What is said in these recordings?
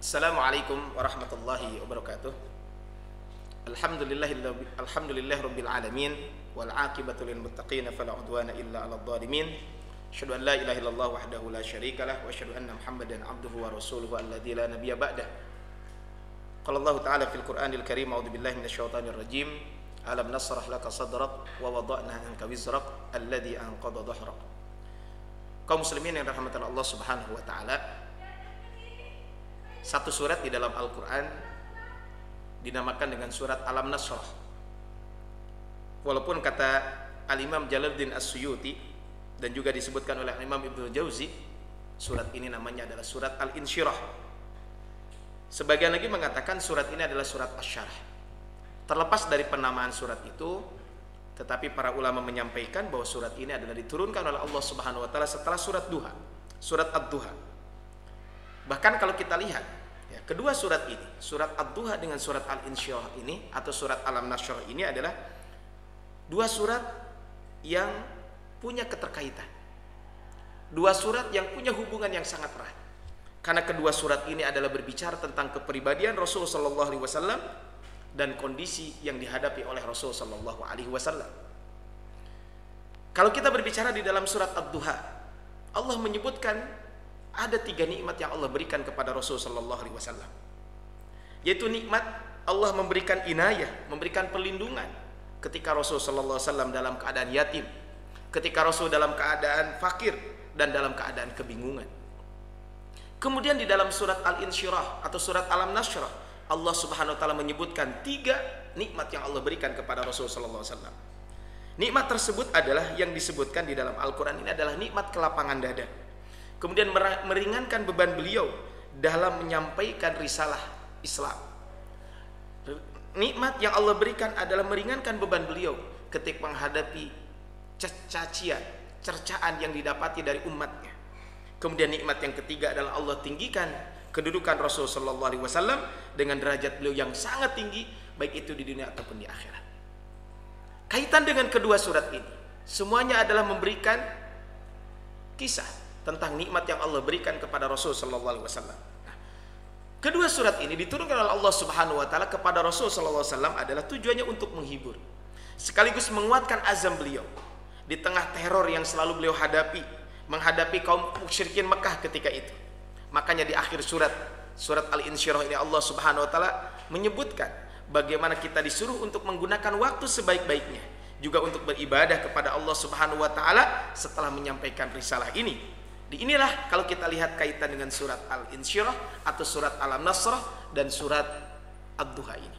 Assalamualaikum warahmatullahi wabarakatuh. Alhamdulillah rabbil alamin wal aqibatu lil muttaqin fala udwana illa 'alal zalimin. Asyhadu an la ilaha illallah wahdahu la syarikalah wa asyhadu anna Muhammadan 'abduhu wa rasuluhu alladzi la nabiyya ba'dah. Qala Allah ta'ala fil Qur'anil Karim, a'udzu billahi minasyaitonir rajim. Alam nasrah laka sadrak wa wada'na anka wizrak alladzi anqadha dhahrak. Kaum muslimin yang dirahmati Allah Subhanahu wa taala, satu surat di dalam Al-Quran dinamakan dengan surat Alam Nasrah. Walaupun kata Al-Imam Jalaluddin As-Suyuti dan juga disebutkan oleh Imam Ibnu Jauzi, surat ini namanya adalah surat Al-Insyirah. Sebagian lagi mengatakan surat ini adalah surat Asy-Syarah. Terlepas dari penamaan surat itu, tetapi para ulama menyampaikan bahwa surat ini adalah diturunkan oleh Allah Subhanahu wa taala setelah surat Duha, surat Ad-Duha. Bahkan kalau kita lihat ya, kedua surat ini, surat Ad-Duha dengan surat Al-Insyirah ini atau surat Alam Nasrah ini adalah dua surat yang punya keterkaitan. Dua surat yang punya hubungan yang sangat erat. Karena kedua surat ini adalah berbicara tentang kepribadian Rasul sallallahu alaihi wasallam dan kondisi yang dihadapi oleh Rasul sallallahu alaihi wasallam. Kalau kita berbicara di dalam surat Ad-Duha, Allah menyebutkan ada tiga nikmat yang Allah berikan kepada Rasul sallallahu alaihi wasallam. Yaitu nikmat Allah memberikan inayah, memberikan perlindungan ketika Rasul sallallahu alaihi wasallam dalam keadaan yatim, ketika Rasul dalam keadaan fakir dan dalam keadaan kebingungan. Kemudian di dalam surat Al-Insyirah atau surat Alam Nasrah, Allah Subhanahu wa taala menyebutkan tiga nikmat yang Allah berikan kepada Rasul sallallahu alaihi wasallam. Nikmat tersebut adalah yang disebutkan di dalam Al-Qur'an ini adalah nikmat kelapangan dada. Kemudian meringankan beban beliau dalam menyampaikan risalah Islam. Nikmat yang Allah berikan adalah meringankan beban beliau ketika menghadapi cacian, cercaan yang didapati dari umatnya. Kemudian nikmat yang ketiga adalah Allah tinggikan kedudukan Rasul sallallahu alaihi wasallam dengan derajat beliau yang sangat tinggi, baik itu di dunia ataupun di akhirat. Kaitan dengan kedua surat ini, semuanya adalah memberikan kisah tentang nikmat yang Allah berikan kepada Rasul sallallahu alaihi wasallam. Kedua surat ini diturunkan oleh Allah Subhanahu wa taala kepada Rasul sallallahu alaihi wasallam adalah tujuannya untuk menghibur, sekaligus menguatkan azam beliau di tengah teror yang selalu beliau hadapi, menghadapi kaum musyrikin Mekah ketika itu. Makanya di akhir surat Al-Insyirah ini Allah Subhanahu wa taala menyebutkan bagaimana kita disuruh untuk menggunakan waktu sebaik-baiknya, juga untuk beribadah kepada Allah Subhanahu wa taala setelah menyampaikan risalah ini. Inilah kalau kita lihat kaitan dengan surat Al-Insyirah atau surat Alam Nasrah dan surat Ad-Duha ini.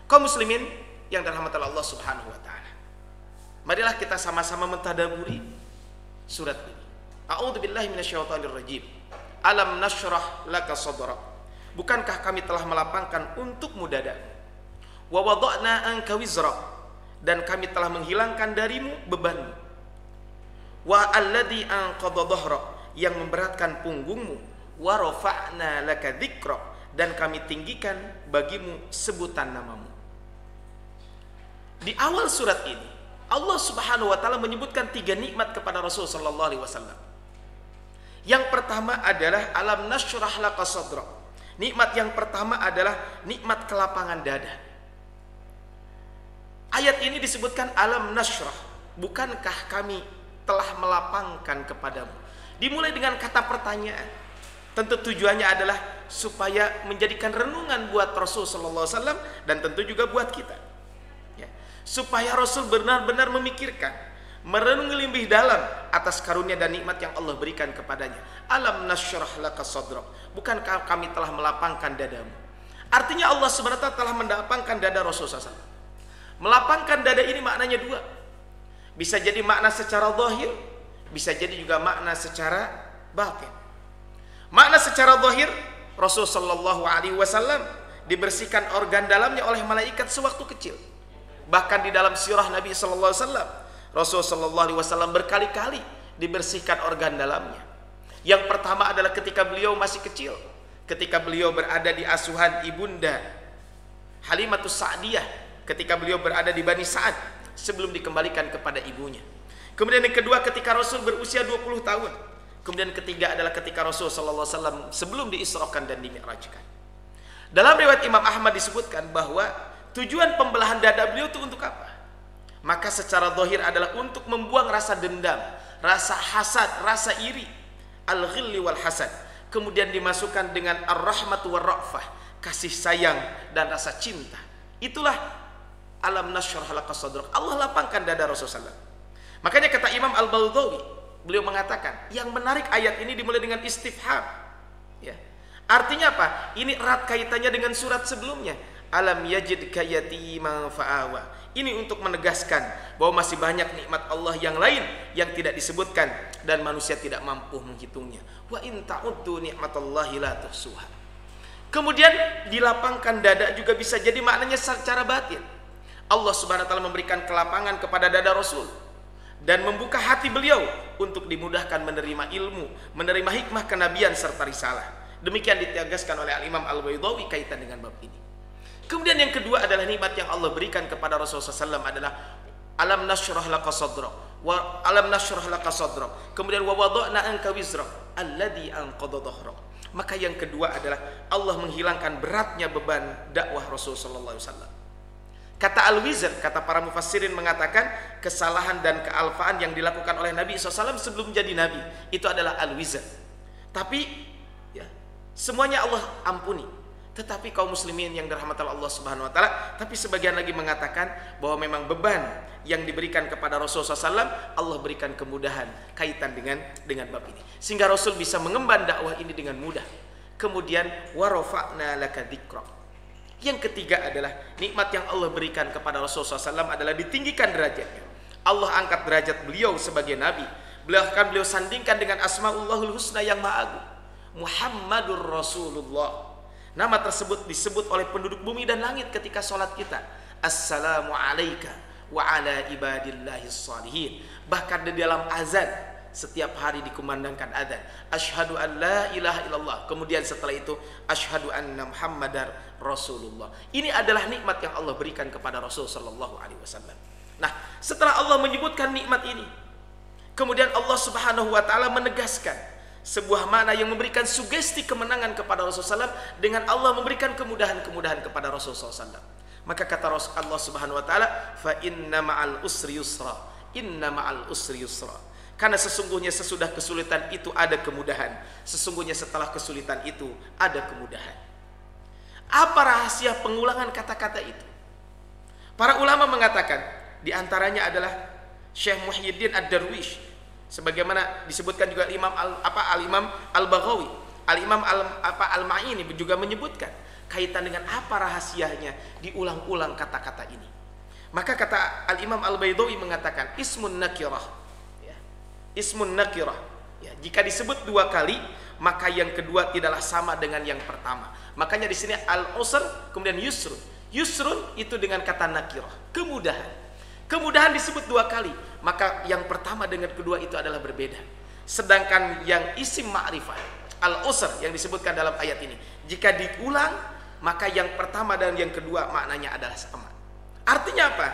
Kaum muslimin yang dirahmati Allah Subhanahu wa taala, marilah kita sama-sama mentadaburi surat ini. A'udzubillahi minasyaitonir rajim. Alam nashrah laka sadrak. Bukankah kami telah melapangkan untukmu dadamu? Wa wada'na anka wizrak. Dan kami telah menghilangkan darimu bebanmu. Wa alladzi anqadha dhahrak, yang memberatkan punggungmu. Wa rafa'na laka dzikrak, dan kami tinggikan bagimu sebutan namamu. Di awal surat ini Allah Subhanahu wa taala menyebutkan tiga nikmat kepada Rasul sallallahu alaihi wasallam. Yang pertama adalah alam nasyrah laka sadrak. Nikmat yang pertama adalah nikmat kelapangan dada. Ayat ini disebutkan alam nasyrah. Bukankah kami telah melapangkan kepadamu? Dimulai dengan kata pertanyaan. Tentu tujuannya adalah supaya menjadikan renungan buat Rasul sallallahu alaihi wasallam dan tentu juga buat kita. Ya. Supaya Rasul benar-benar memikirkan, merenungi lebih dalam atas karunia dan nikmat yang Allah berikan kepadanya. Alam nasyrah laka sadrak. Bukankah kami telah melapangkan dadamu? Artinya Allah Subhanahu wa taala telah melapangkan dada Rasulullah SAW. Melapangkan dada ini maknanya dua. Bisa jadi makna secara zahir, bisa jadi juga makna secara batin. Makna secara zahir, Rasul sallallahu alaihi wasallam dibersihkan organ dalamnya oleh malaikat sewaktu kecil. Bahkan di dalam sirah Nabi sallallahu alaihi wasallam, Rasul sallallahu alaihi wasallam berkali-kali dibersihkan organ dalamnya. Yang pertama adalah ketika beliau masih kecil, ketika beliau berada di asuhan ibunda Halimatus Sa'diyah, ketika beliau berada di Bani Sa'ad sebelum dikembalikan kepada ibunya. Kemudian yang kedua ketika Rasul berusia 20 tahun. Kemudian ketiga adalah ketika Rasul sallallahu alaihi wasallam sebelum diisrakan dan dimi'rajkan. Dalam riwayat Imam Ahmad disebutkan bahwa tujuan pembelahan dada beliau itu untuk apa? Maka secara zahir adalah untuk membuang rasa dendam, rasa hasad, rasa iri, al-ghilli wal hasad. Kemudian dimasukkan dengan ar-rahmatu war ra'fah, kasih sayang dan rasa cinta. Itulah alam nashrah laka sadrak. Allah lapangkan dada Rasulullah. Makanya kata Imam Al-Baghawi, beliau mengatakan, yang menarik ayat ini dimulai dengan istifham. Ya. Artinya apa? Ini erat kaitannya dengan surat sebelumnya. Alam yajidka yatiman fa'awa. Ini untuk menegaskan bahwa masih banyak nikmat Allah yang lain yang tidak disebutkan dan manusia tidak mampu menghitungnya. Wa in ta'uddu ni'matallahi la tuhsuha. Kemudian dilapangkan dada juga bisa jadi maknanya secara batin. Allah Subhanahu wa taala memberikan kelapangan kepada dada Rasul dan membuka hati beliau untuk dimudahkan menerima ilmu, menerima hikmah kenabian serta risalah. Demikian ditegaskan oleh Al-Imam Al-Baydawi kaitan dengan bab ini. Kemudian yang kedua adalah nikmat yang Allah berikan kepada Rasulullah SAW adalah alam nashrah laka sadrak wa alam nashrah laka sadrak. Kemudian wa wada'na anka wizrak alladhi anqadha dhahrak. Maka yang kedua adalah Allah menghilangkan beratnya beban dakwah Rasulullah SAW. Kata al-wizr, kata para mufassirin mengatakan kesalahan dan kealfaan yang dilakukan oleh Nabi SAW sebelum jadi Nabi itu adalah al-wizr. Tapi ya, semuanya Allah ampuni. Tetapi kaum muslimin yang dirahmati Allah Subhanahu wa taala, tapi sebagian lagi mengatakan bahwa memang beban yang diberikan kepada Rasulullah SAW Allah berikan kemudahan kaitan dengan bab ini. Sehingga Rasul bisa mengemban dakwah ini dengan mudah. Kemudian wa rafa'na laka dzikrak. Yang ketiga adalah nikmat yang Allah berikan kepada Rasulullah SAW adalah ditinggikan derajatnya. Allah angkat derajat beliau sebagai Nabi. Beliau sandingkan dengan Asmaullahul Husna yang maha agung. Muhammadur Rasulullah. Nama tersebut disebut oleh penduduk bumi dan langit ketika sholat kita. Assalamu alaika wa ala ibadillahis salihin. Bahkan di dalam azan setiap hari dikumandangkan adzan, asyhadu an la ilaha illallah. Kemudian setelah itu asyhadu anna muhammadar rasulullah. Ini adalah nikmat yang Allah berikan kepada Rasul sallallahu alaihi wasallam. Nah, setelah Allah menyebutkan nikmat ini, kemudian Allah Subhanahu wa taala menegaskan sebuah makna yang memberikan sugesti kemenangan kepada Rasulullah SAW dengan Allah memberikan kemudahan-kemudahan kepada Rasulullah SAW. Maka kata Allah Subhanahu wa taala, fa inna ma'al usri yusra. Inna ma'al usri yusra. Karena sesungguhnya sesudah kesulitan itu ada kemudahan. Sesungguhnya setelah kesulitan itu ada kemudahan. Apa rahasia pengulangan kata-kata itu? Para ulama mengatakan di antaranya adalah Syekh Muhyiddin Ad-Darwish, sebagaimana disebutkan juga Al-Imam Al-Baghawi, Al-Imam Al-Ma'ini juga menyebutkan kaitan dengan apa rahasianya diulang-ulang kata-kata ini. Maka kata Al-Imam Al-Baydawi mengatakan ismun nakirah. Ismun nakirah. Ya, jika disebut dua kali, maka yang kedua tidaklah sama dengan yang pertama. Makanya di sini al-usr kemudian yusrun. Yusrun itu dengan kata nakirah, kemudahan. Kemudahan disebut dua kali, maka yang pertama dengan kedua itu adalah berbeda. Sedangkan yang isim ma'rifah, al-usr yang disebutkan dalam ayat ini, jika diulang, maka yang pertama dan yang kedua maknanya adalah sama. Artinya apa?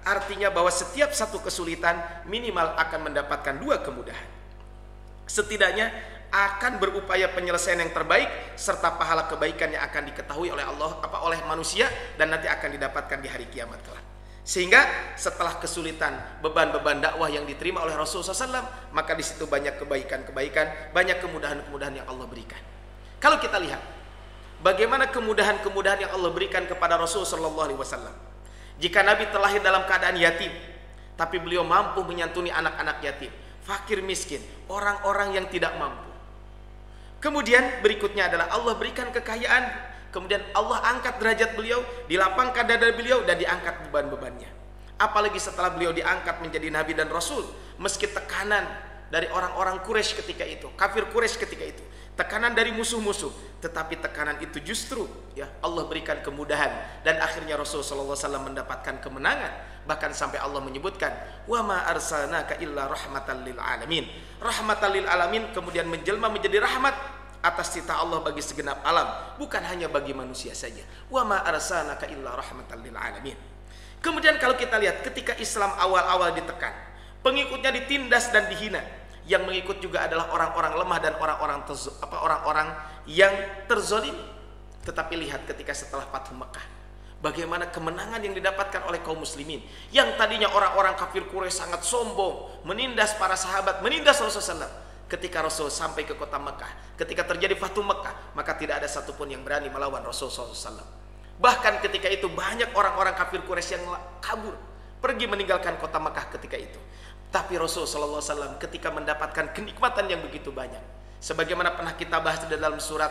Artinya bahwa setiap satu kesulitan minimal akan mendapatkan dua kemudahan. Setidaknya akan berupaya penyelesaian yang terbaik serta pahala kebaikan yang akan diketahui oleh Allah oleh manusia dan nanti akan didapatkan di hari kiamat kelak. Sehingga setelah kesulitan beban-beban dakwah yang diterima oleh Rasulullah SAW, maka di situ banyak kebaikan-kebaikan, banyak kemudahan-kemudahan yang Allah berikan. Kalau kita lihat bagaimana kemudahan-kemudahan yang Allah berikan kepada Rasulullah SAW. Jika Nabi terlahir dalam keadaan yatim, tapi beliau mampu menyantuni anak-anak yatim, fakir miskin, orang-orang yang tidak mampu. Kemudian berikutnya adalah Allah berikan kekayaan, kemudian Allah angkat derajat beliau, dilapangkan dada beliau dan diangkat beban-bebannya. Apalagi setelah beliau diangkat menjadi Nabi dan Rasul, meski tekanan dari orang-orang Quraisy ketika itu, kafir Quraisy ketika itu, tekanan dari musuh-musuh, tetapi tekanan itu justru ya Allah berikan kemudahan dan akhirnya Rasulullah SAW mendapatkan kemenangan. Bahkan sampai Allah menyebutkan wa ma arsalnaka illa rahmatan lil alamin. Rahmatan lil alamin kemudian menjelma menjadi rahmat atas cita Allah bagi segenap alam, bukan hanya bagi manusia saja. Wa ma arsalnaka illa rahmatan lil alamin. Kemudian kalau kita lihat ketika Islam awal-awal ditekan, pengikutnya ditindas dan dihina, Yang mengikut juga adalah orang-orang lemah dan orang-orang yang terzolimi. Tetapi lihat ketika setelah Fathu Mekah, bagaimana kemenangan yang didapatkan oleh kaum muslimin. Yang tadinya orang-orang kafir Quraisy sangat sombong, menindas para sahabat, menindas Rasulullah SAW. Ketika Rasul sampai ke kota Mekah, ketika terjadi Fathu Mekah, maka tidak ada satupun yang berani melawan Rasulullah SAW. Bahkan ketika itu banyak orang-orang kafir Quraisy yang kabur, pergi meninggalkan kota Mekah ketika itu. Tapi Rasulullah SAW ketika mendapatkan kenikmatan yang begitu banyak, sebagaimana pernah kita bahas di dalam surat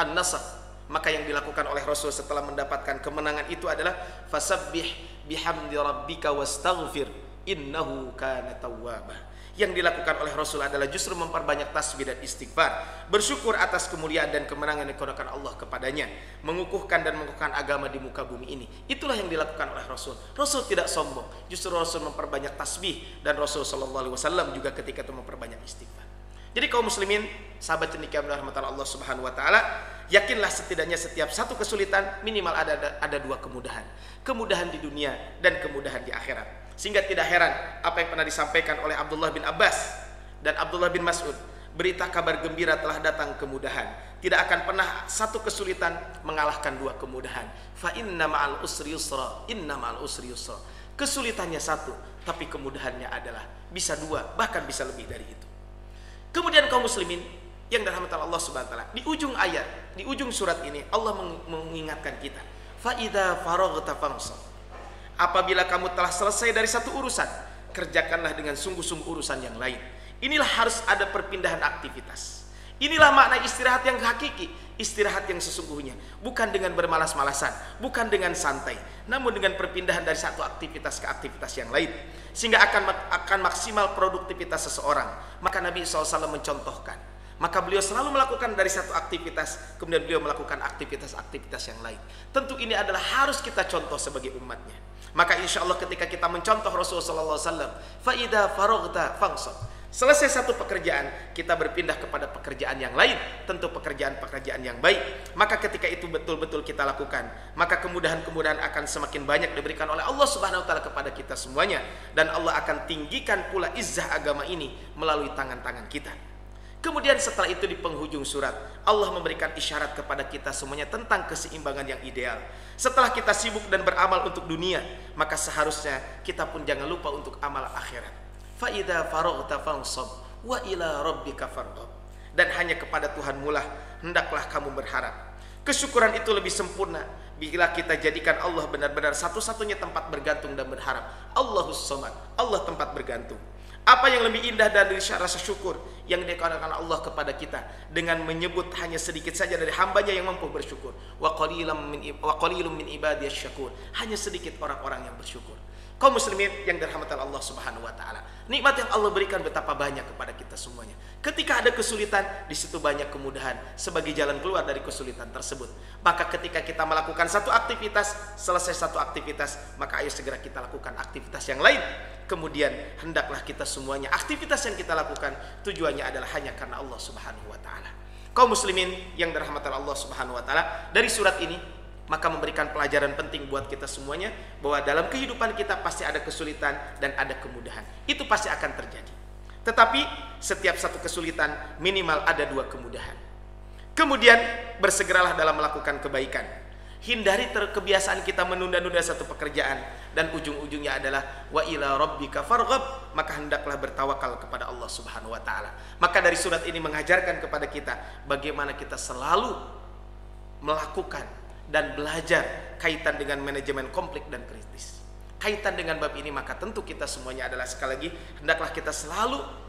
An-Nasr, maka yang dilakukan oleh Rasul setelah mendapatkan kemenangan itu adalah fasabbih bihamdi rabbika wastaghfir innahu kana tawwaba. Yang dilakukan oleh Rasul adalah justru memperbanyak tasbih dan istighfar, bersyukur atas kemuliaan dan kemenangan yang dikurniakan Allah kepadanya, mengukuhkan dan mengukuhkan agama di muka bumi ini. Itulah yang dilakukan oleh Rasul. Rasul tidak sombong, justru Rasul memperbanyak tasbih, dan Rasul SAW juga ketika itu memperbanyak istighfar. Jadi kaum muslimin, sahabat cendekia rahmatan Allah Subhanahu wa taala, yakinlah setidaknya setiap satu kesulitan minimal ada dua kemudahan. Kemudahan di dunia dan kemudahan di akhirat. Sehingga tidak heran apa yang pernah disampaikan oleh Abdullah bin Abbas dan Abdullah bin Mas'ud, berita kabar gembira telah datang kemudahan. Tidak akan pernah satu kesulitan mengalahkan dua kemudahan. Fa inna ma'al usri yusra, inna ma'al usri yusra. Kesulitannya satu, tapi kemudahannya adalah bisa dua, bahkan bisa lebih dari itu. Kemudian kaum muslimin yang dirahmati Allah Subhanahu wa taala, di ujung ayat, di ujung surat ini Allah mengingatkan kita, fa idza faraghta fansab. Apabila kamu telah selesai dari satu urusan, kerjakanlah dengan sungguh-sungguh urusan yang lain. Inilah harus ada perpindahan aktivitas. Inilah makna istirahat yang hakiki, istirahat yang sesungguhnya, bukan dengan bermalas-malasan, bukan dengan santai, namun dengan perpindahan dari satu aktivitas ke aktivitas yang lain, sehingga akan maksimal produktivitas seseorang. Maka Nabi SAW mencontohkan, maka beliau selalu melakukan dari satu aktivitas, kemudian beliau melakukan aktivitas-aktivitas yang lain. Tentu ini adalah harus kita contoh sebagai umatnya. Maka insya Allah ketika kita mencontoh Rasulullah SAW, fa'idha faraghta fansab. Selesai satu pekerjaan, kita berpindah kepada pekerjaan yang lain, tentu pekerjaan-pekerjaan yang baik. Maka ketika itu betul-betul kita lakukan, maka kemudahan-kemudahan akan semakin banyak diberikan oleh Allah Subhanahu wa taala kepada kita semuanya, dan Allah akan tinggikan pula izzah agama ini melalui tangan-tangan kita. Kemudian setelah itu di penghujung surat, Allah memberikan isyarat kepada kita semuanya tentang keseimbangan yang ideal. Setelah kita sibuk dan beramal untuk dunia, maka seharusnya kita pun jangan lupa untuk amal akhirat. Fa idza faraghta fansab wa ila rabbika farghab. Dan hanya kepada Tuhanmu lah hendaklah kamu berharap. Kesyukuran itu lebih sempurna bila kita jadikan Allah benar-benar satu-satunya tempat bergantung dan berharap. Allahus Samad, Allah tempat bergantung. Apa yang lebih indah dari rasa syukur yang dikatakan Allah kepada kita dengan menyebut hanya sedikit saja dari hambanya yang mampu bersyukur. Wa qalilum min ibadiyasy syakur. Hanya sedikit orang-orang yang bersyukur. Kaum muslimin yang dirahmati Allah Subhanahu wa taala, nikmat yang Allah berikan betapa banyak kepada kita semuanya. Ketika ada kesulitan, di situ banyak kemudahan sebagai jalan keluar dari kesulitan tersebut. Maka ketika kita melakukan satu aktivitas, selesai satu aktivitas, maka ayo segera kita lakukan aktivitas yang lain. Kemudian hendaklah kita semuanya aktivitas yang kita lakukan tujuannya adalah hanya karena Allah Subhanahu wa taala. Kaum muslimin yang dirahmati Allah Subhanahu wa taala, dari surat ini maka memberikan pelajaran penting buat kita semuanya bahwa dalam kehidupan kita pasti ada kesulitan dan ada kemudahan. Itu pasti akan terjadi. Tetapi setiap satu kesulitan minimal ada dua kemudahan. Kemudian bersegeralah dalam melakukan kebaikan. Hindari kebiasaan kita menunda-nunda satu pekerjaan dan ujung-ujungnya adalah wa ila rabbika farghab, maka hendaklah bertawakal kepada Allah Subhanahu wa taala. Maka dari surat ini mengajarkan kepada kita bagaimana kita selalu melakukan dan belajar kaitan dengan manajemen konflik dan kritis. Kaitan dengan bab ini maka tentu kita semuanya adalah sekali lagi hendaklah kita selalu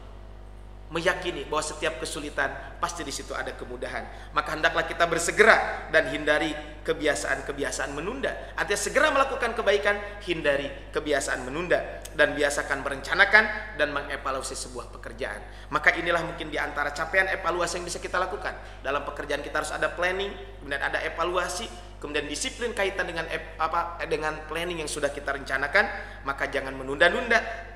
meyakini bahwa setiap kesulitan pasti di situ ada kemudahan. Maka hendaklah kita bersegera dan hindari kebiasaan-kebiasaan menunda. Artinya segera melakukan kebaikan, hindari kebiasaan menunda dan biasakan merencanakan dan mengevaluasi sebuah pekerjaan. Maka inilah mungkin di antara capaian evaluasi yang bisa kita lakukan. Dalam pekerjaan kita harus ada planning, kemudian ada evaluasi, kemudian disiplin kaitan dengan dengan planning yang sudah kita rencanakan. Maka jangan menunda-nunda.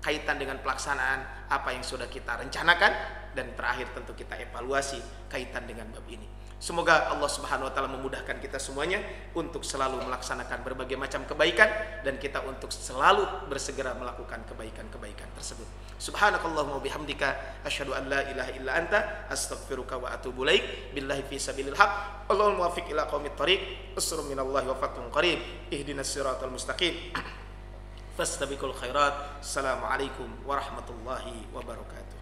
kaitan dengan pelaksanaan apa yang sudah kita rencanakan, dan terakhir tentu kita evaluasi kaitan dengan bab ini. Semoga Allah Subhanahu wa taala memudahkan kita semuanya untuk selalu melaksanakan berbagai macam kebaikan, dan kita untuk selalu bersegera melakukan kebaikan-kebaikan tersebut. Subhanakallahumma bihamdika asyhadu an la ilaha illa anta astaghfiruka wa atubu ilaik. Billahi fi sabilil haq. Allahumma muwaffiq ila qaumit thariq. Usrun minallahi wa fathun qarib. Ihdinas siratal mustaqim. Fastabiqul khairat. Assalamualaikum warahmatullahi wabarakatuh.